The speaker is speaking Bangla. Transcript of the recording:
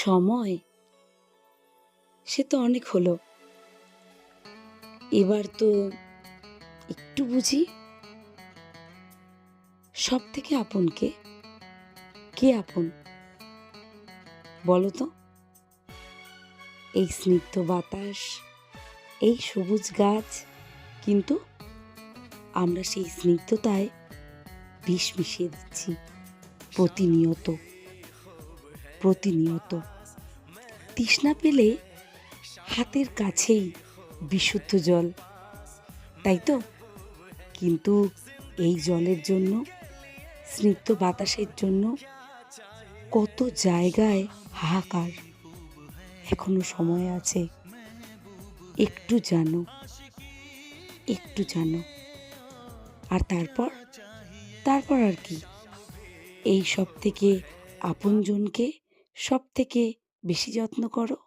সময় সে তো অনেক হলো, এবার তো একটু বুঝি সব থেকে আপন কে? কে আপন বলো তো? এই স্নিগ্ধ বাতাস, এই সবুজ গাছ, কিন্তু আমরা সেই স্নিগ্ধতায় বিষ মিশিয়ে দিচ্ছি প্রতিনিয়ত প্রতিনিয়ত। তৃষ্ণা পেলে হাতের কাছেই বিশুদ্ধ জল, তাই তো? কিন্তু এই জলের জন্য, স্নিগ্ধ বাতাসের জন্য কত জায়গায় হাহাকার। এখনো সময় আছে, একটু জানো, একটু জানো। আর তারপর তারপর আর কি? এই সব থেকে আপনজনকে সব থেকে বেশি যত্ন করো।